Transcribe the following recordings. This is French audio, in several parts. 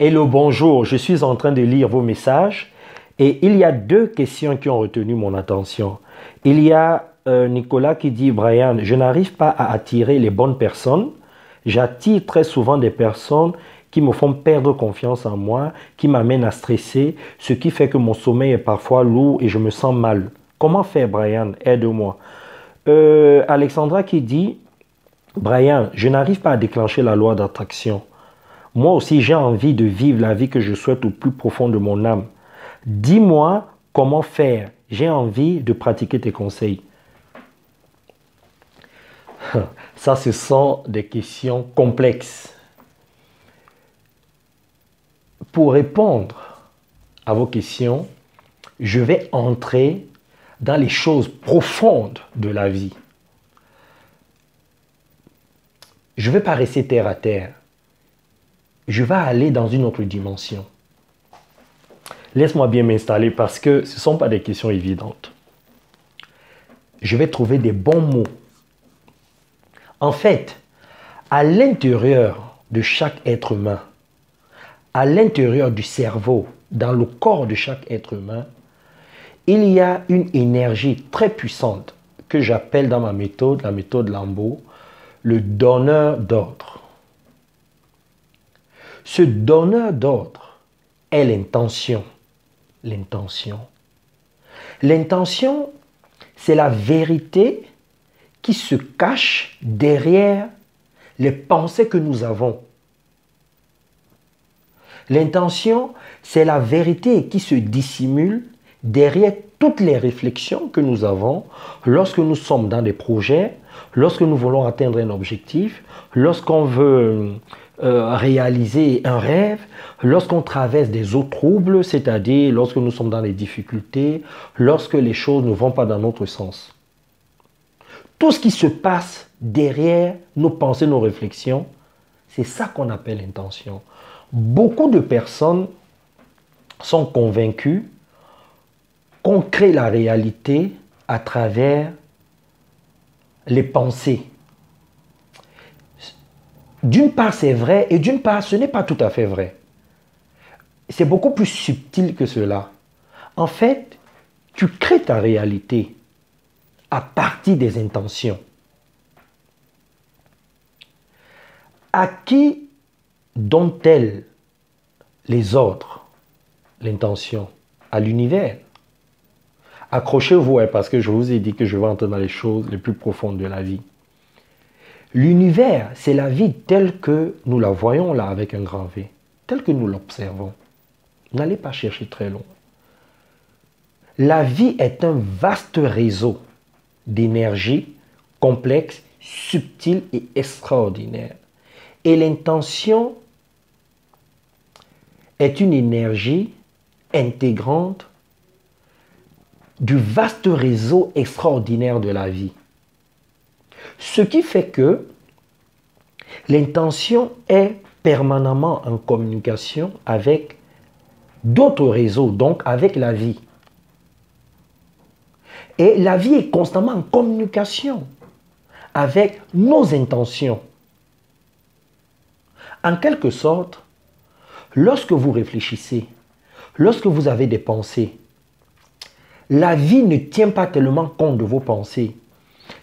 Hello, bonjour, je suis en train de lire vos messages et il y a deux questions qui ont retenu mon attention. Il y a Nicolas qui dit, Brian, je n'arrive pas à attirer les bonnes personnes. J'attire très souvent des personnes qui me font perdre confiance en moi, qui m'amènent à stresser, ce qui fait que mon sommeil est parfois lourd et je me sens mal. Comment faire, Brian? Aide-moi. Alexandra qui dit, Brian, je n'arrive pas à déclencher la loi d'attraction. Moi aussi, j'ai envie de vivre la vie que je souhaite au plus profond de mon âme. Dis-moi comment faire. J'ai envie de pratiquer tes conseils. Ça, ce sont des questions complexes. Pour répondre à vos questions, je vais entrer dans les choses profondes de la vie. Je ne vais pas rester terre à terre. Je vais aller dans une autre dimension. Laisse-moi bien m'installer parce que ce ne sont pas des questions évidentes. Je vais trouver des bons mots. En fait, à l'intérieur de chaque être humain, à l'intérieur du cerveau, dans le corps de chaque être humain, il y a une énergie très puissante que j'appelle dans ma méthode, la méthode Lambo, le donneur d'ordre. Ce donneur d'ordre est l'intention. L'intention. L'intention, c'est la vérité qui se cache derrière les pensées que nous avons. L'intention, c'est la vérité qui se dissimule derrière toutes les réflexions que nous avons lorsque nous sommes dans des projets, lorsque nous voulons atteindre un objectif, lorsqu'on veut réaliser un rêve, lorsqu'on traverse des eaux troubles, c'est-à-dire lorsque nous sommes dans des difficultés, lorsque les choses ne vont pas dans notre sens. Tout ce qui se passe derrière nos pensées, nos réflexions, c'est ça qu'on appelle l'intention. Beaucoup de personnes sont convaincues qu'on crée la réalité à travers les pensées. D'une part, c'est vrai et d'une part, ce n'est pas tout à fait vrai. C'est beaucoup plus subtil que cela. En fait, tu crées ta réalité à partir des intentions. À qui donne-t-elle les ordres, l'intention? À l'univers. Accrochez-vous, parce que je vous ai dit que je vais entrer dans les choses les plus profondes de la vie. L'univers, c'est la vie telle que nous la voyons là avec un grand V, telle que nous l'observons. N'allez pas chercher très loin. La vie est un vaste réseau d'énergie complexe, subtile et extraordinaire. Et l'intention est une énergie intégrante du vaste réseau extraordinaire de la vie. Ce qui fait que l'intention est permanemment en communication avec d'autres réseaux, donc avec la vie. Et la vie est constamment en communication avec nos intentions. En quelque sorte, lorsque vous réfléchissez, lorsque vous avez des pensées, la vie ne tient pas tellement compte de vos pensées.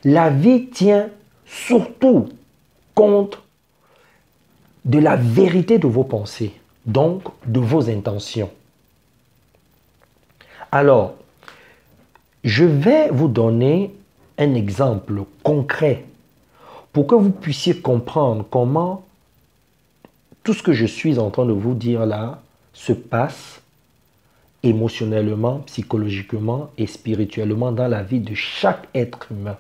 La vie tient surtout compte de la vérité de vos pensées, donc de vos intentions. Alors, je vais vous donner un exemple concret pour que vous puissiez comprendre comment tout ce que je suis en train de vous dire là se passe émotionnellement, psychologiquement et spirituellement dans la vie de chaque être humain.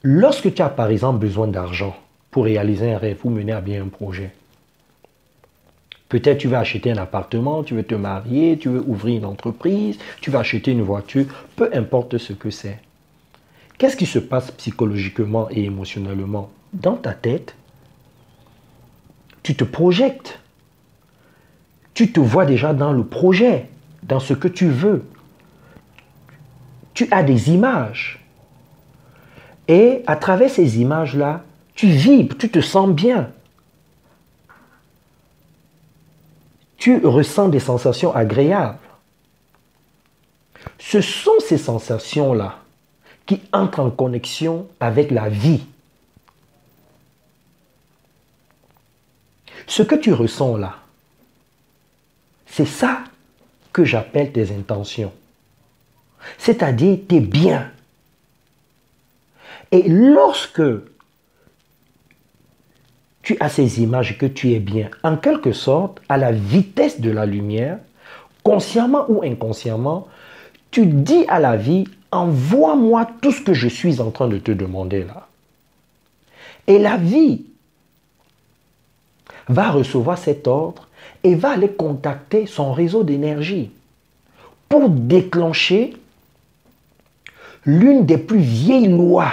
Lorsque tu as par exemple besoin d'argent pour réaliser un rêve ou mener à bien un projet, peut-être tu veux acheter un appartement, tu veux te marier, tu veux ouvrir une entreprise, tu veux acheter une voiture, peu importe ce que c'est. Qu'est-ce qui se passe psychologiquement et émotionnellement? Dans ta tête, tu te projettes. Tu te vois déjà dans le projet, dans ce que tu veux. Tu as des images. Et à travers ces images-là, tu vibres, tu te sens bien. tu ressens des sensations agréables. Ce sont ces sensations-là qui entrent en connexion avec la vie. Ce que tu ressens là, c'est ça que j'appelle tes intentions. C'est-à-dire tes biens. Et lorsque tu as ces images que tu es bien, en quelque sorte, à la vitesse de la lumière, consciemment ou inconsciemment, tu dis à la vie, envoie-moi tout ce que je suis en train de te demander là. Et la vie va recevoir cet ordre et va aller contacter son réseau d'énergie pour déclencher l'une des plus vieilles lois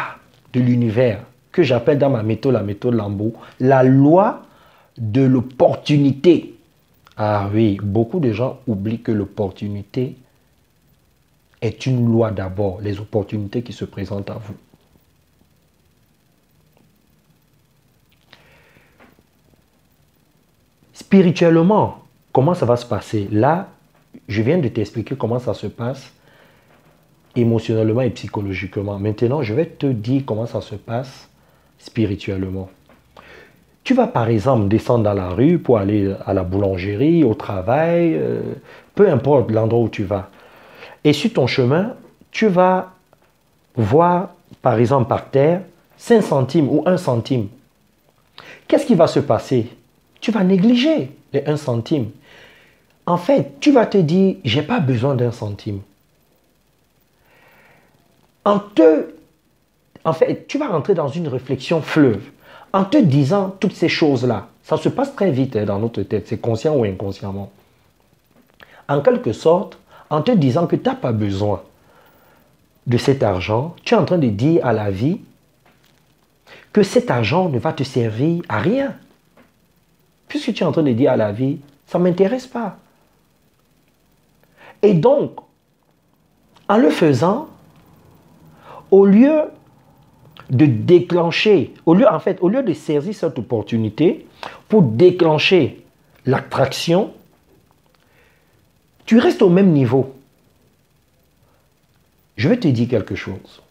de l'univers, que j'appelle dans ma méthode la méthode Lambo, la loi de l'opportunité. Ah oui, beaucoup de gens oublient que l'opportunité est une loi d'abord, les opportunités qui se présentent à vous. Spirituellement, comment ça va se passer? Là, je viens de t'expliquer comment ça se passe émotionnellement et psychologiquement. Maintenant, je vais te dire comment ça se passe spirituellement. Tu vas par exemple descendre dans la rue pour aller à la boulangerie, au travail, peu importe l'endroit où tu vas. Et sur ton chemin, tu vas voir par exemple par terre 5 centimes ou 1 centime. Qu'est-ce qui va se passer? Tu vas négliger les 1 centime. En fait, tu vas te dire, j'ai pas besoin d'1 centime. En fait, tu vas rentrer dans une réflexion fleuve. En te disant toutes ces choses-là, ça se passe très vite dans notre tête, c'est conscient ou inconsciemment. En quelque sorte, en te disant que tu n'as pas besoin de cet argent, tu es en train de dire à la vie que cet argent ne va te servir à rien. Puisque tu es en train de dire à la vie, ça ne m'intéresse pas. Et donc, en le faisant, au lieu de déclencher, au lieu de saisir cette opportunité pour déclencher l'attraction, tu restes au même niveau. Je vais te dire quelque chose.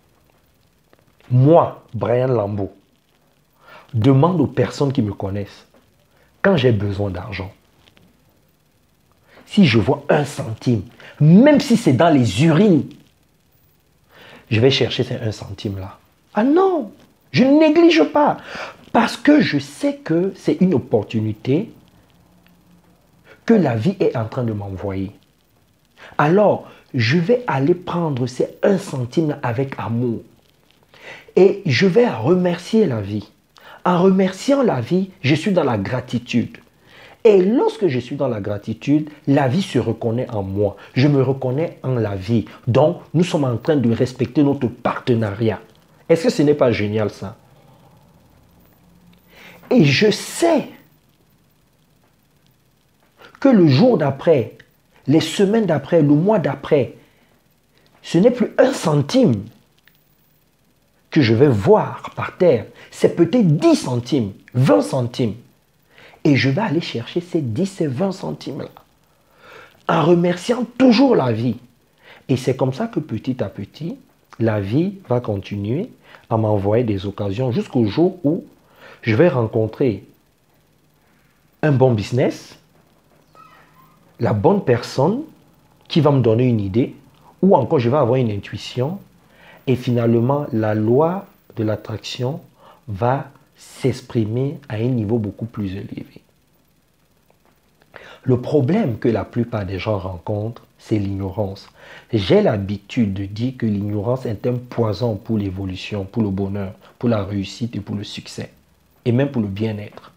Moi, Brian Lambo, demande aux personnes qui me connaissent, quand j'ai besoin d'argent, si je vois 1 centime, même si c'est dans les urines, je vais chercher ces 1 centime là. Ah non, je ne néglige pas. Parce que je sais que c'est une opportunité que la vie est en train de m'envoyer. Alors, je vais aller prendre ces 1 centime avec amour. Et je vais remercier la vie. En remerciant la vie, je suis dans la gratitude. Et lorsque je suis dans la gratitude, la vie se reconnaît en moi. Je me reconnais en la vie. Donc, nous sommes en train de respecter notre partenariat. Est-ce que ce n'est pas génial ça? Et je sais que le jour d'après, les semaines d'après, le mois d'après, ce n'est plus 1 centime que je vais voir par terre. C'est peut-être 10 centimes, 20 centimes. Et je vais aller chercher ces 10 et 20 centimes-là. En remerciant toujours la vie. Et c'est comme ça que petit à petit, la vie va continuer à m'envoyer des occasions jusqu'au jour où je vais rencontrer un bon business, la bonne personne qui va me donner une idée, ou encore je vais avoir une intuition, et finalement la loi de l'attraction va s'exprimer à un niveau beaucoup plus élevé. Le problème que la plupart des gens rencontrent, c'est l'ignorance. J'ai l'habitude de dire que l'ignorance est un poison pour l'évolution, pour le bonheur, pour la réussite et pour le succès, et même pour le bien-être.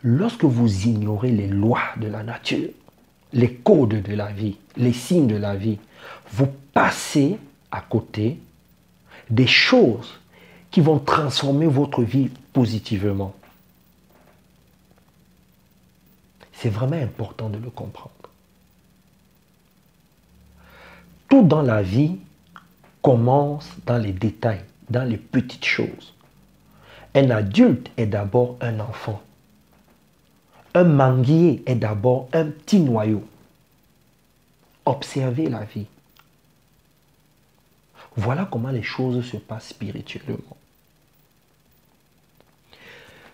Lorsque vous ignorez les lois de la nature, les codes de la vie, les signes de la vie, vous passez à côté des choses qui vont transformer votre vie positivement. C'est vraiment important de le comprendre. Tout dans la vie commence dans les détails, dans les petites choses. Un adulte est d'abord un enfant. Un manguier est d'abord un petit noyau. Observez la vie. Voilà comment les choses se passent spirituellement.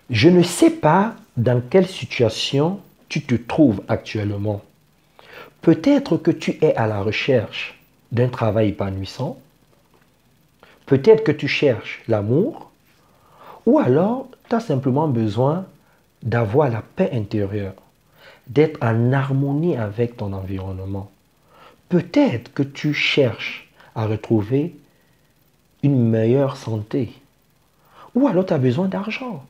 Je ne sais pas dans quelle situation tu te trouves actuellement. Peut-être que tu es à la recherche d'un travail épanouissant. Peut-être que tu cherches l'amour. Ou alors, tu as simplement besoin d'avoir la paix intérieure, d'être en harmonie avec ton environnement. Peut-être que tu cherches à retrouver une meilleure santé. Ou alors tu as besoin d'argent.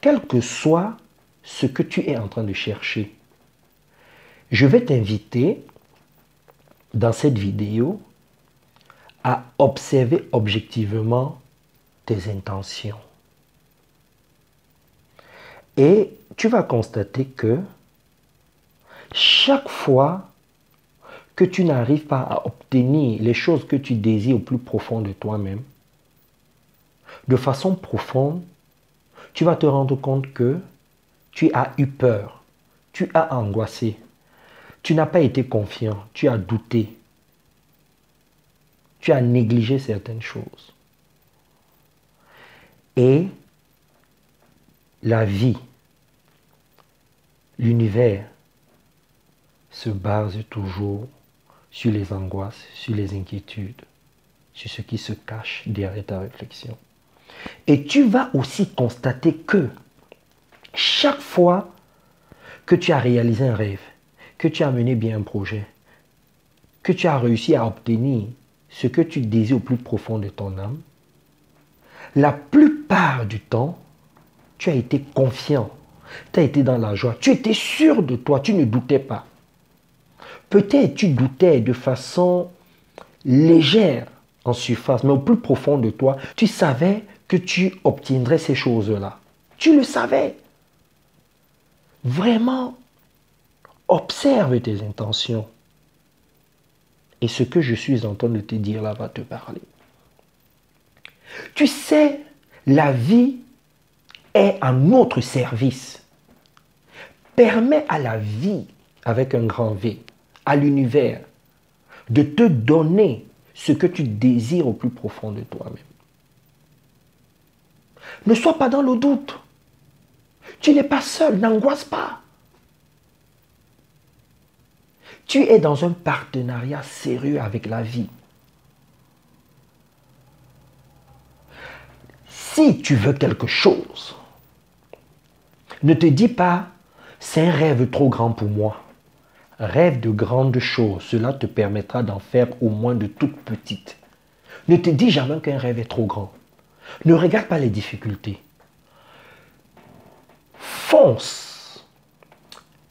Quel que soit ce que tu es en train de chercher, je vais t'inviter dans cette vidéo à observer objectivement tes intentions. Et tu vas constater que chaque fois que tu n'arrives pas à obtenir les choses que tu désires au plus profond de toi-même, de façon profonde, tu vas te rendre compte que tu as eu peur, tu as angoissé, tu n'as pas été confiant, tu as douté, tu as négligé certaines choses. Et la vie, l'univers se base toujours sur les angoisses, sur les inquiétudes, sur ce qui se cache derrière ta réflexion. Et tu vas aussi constater que chaque fois que tu as réalisé un rêve, que tu as mené bien un projet, que tu as réussi à obtenir ce que tu désires au plus profond de ton âme, la plupart du temps, tu as été confiant, tu as été dans la joie, tu étais sûr de toi, tu ne doutais pas. Peut-être tu doutais de façon légère en surface, mais au plus profond de toi, tu savais que tu obtiendrais ces choses-là. Tu le savais. Vraiment, observe tes intentions. Et ce que je suis en train de te dire là va te parler. Tu sais, la vie est à notre service. Permets à la vie, avec un grand V, à l'univers, de te donner ce que tu désires au plus profond de toi-même. Ne sois pas dans le doute. Tu n'es pas seul, n'angoisse pas. Tu es dans un partenariat sérieux avec la vie. Si tu veux quelque chose, ne te dis pas, c'est un rêve trop grand pour moi. Rêve de grandes choses, cela te permettra d'en faire au moins de toutes petites. Ne te dis jamais qu'un rêve est trop grand. Ne regarde pas les difficultés. Fonce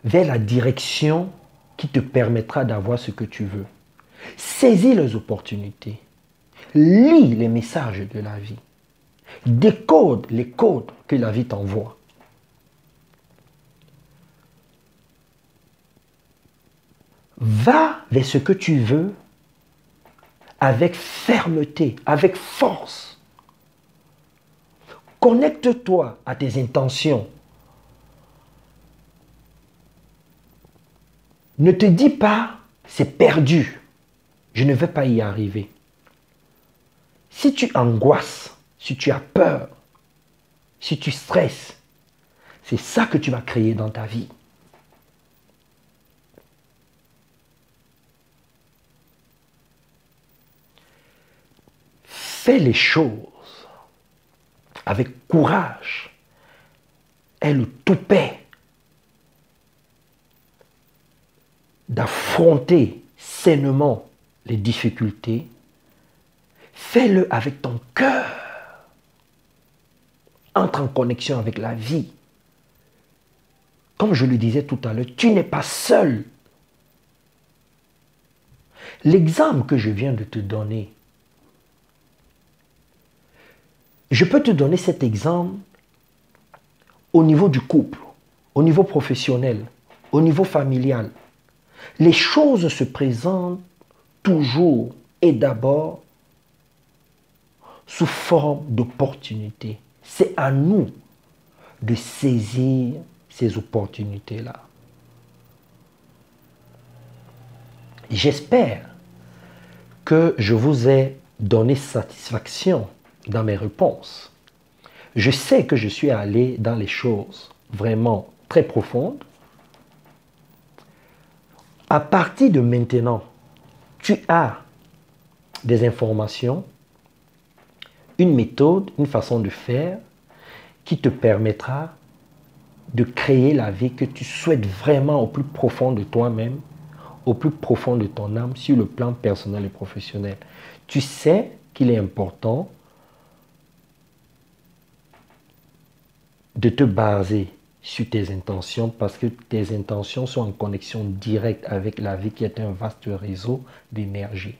vers la direction qui te permettra d'avoir ce que tu veux. Saisis les opportunités. Lis les messages de la vie. Décode les codes que la vie t'envoie. Va vers ce que tu veux avec fermeté, avec force. Connecte-toi à tes intentions. Ne te dis pas, c'est perdu, je ne vais pas y arriver. Si tu angoisses, si tu as peur, si tu stresses, c'est ça que tu vas créer dans ta vie. Fais les choses avec courage. Aie le toupet d'affronter sainement les difficultés. Fais-le avec ton cœur. Entre en connexion avec la vie. Comme je le disais tout à l'heure, tu n'es pas seul. L'exemple que je viens de te donner, je peux te donner cet exemple au niveau du couple, au niveau professionnel, au niveau familial. Les choses se présentent toujours et d'abord sous forme d'opportunités. C'est à nous de saisir ces opportunités-là. J'espère que je vous ai donné satisfaction dans mes réponses. Je sais que je suis allé dans les choses vraiment très profondes. À partir de maintenant, tu as des informations, une méthode, une façon de faire qui te permettra de créer la vie que tu souhaites vraiment au plus profond de toi-même, au plus profond de ton âme, sur le plan personnel et professionnel. Tu sais qu'il est important de te baser sur tes intentions parce que tes intentions sont en connexion directe avec la vie qui est un vaste réseau d'énergie.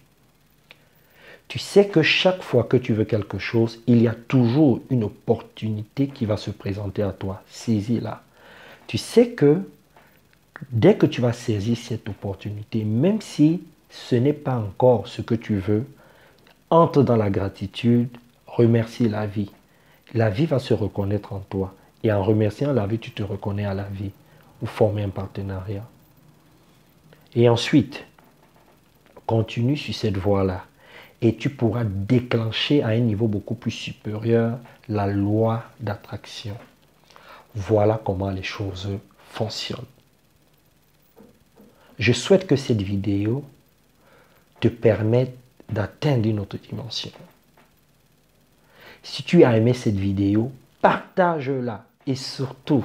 Tu sais que chaque fois que tu veux quelque chose, il y a toujours une opportunité qui va se présenter à toi. Saisis-la. Tu sais que dès que tu vas saisir cette opportunité, même si ce n'est pas encore ce que tu veux, entre dans la gratitude, remercie la vie. La vie va se reconnaître en toi. Et en remerciant la vie, tu te reconnais à la vie. Vous formez un partenariat. Et ensuite, continue sur cette voie-là. Et tu pourras déclencher à un niveau beaucoup plus supérieur la loi d'attraction. Voilà comment les choses fonctionnent. Je souhaite que cette vidéo te permette d'atteindre une autre dimension. Si tu as aimé cette vidéo, partage-la et surtout,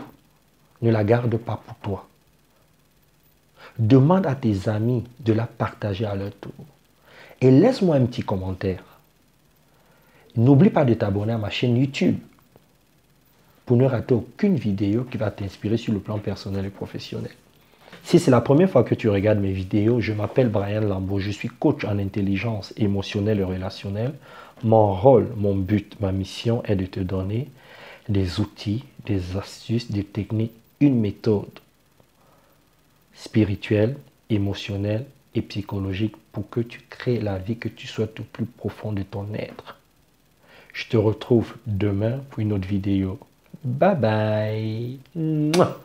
ne la garde pas pour toi. Demande à tes amis de la partager à leur tour. Et laisse-moi un petit commentaire. N'oublie pas de t'abonner à ma chaîne YouTube pour ne rater aucune vidéo qui va t'inspirer sur le plan personnel et professionnel. Si c'est la première fois que tu regardes mes vidéos, je m'appelle Brian Lambeau, je suis coach en intelligence émotionnelle et relationnelle. Mon rôle, mon but, ma mission est de te donner des outils, des astuces, des techniques, une méthode spirituelle, émotionnelle et psychologique pour que tu crées la vie que tu souhaites au plus profond de ton être. Je te retrouve demain pour une autre vidéo. Bye bye. Mouah.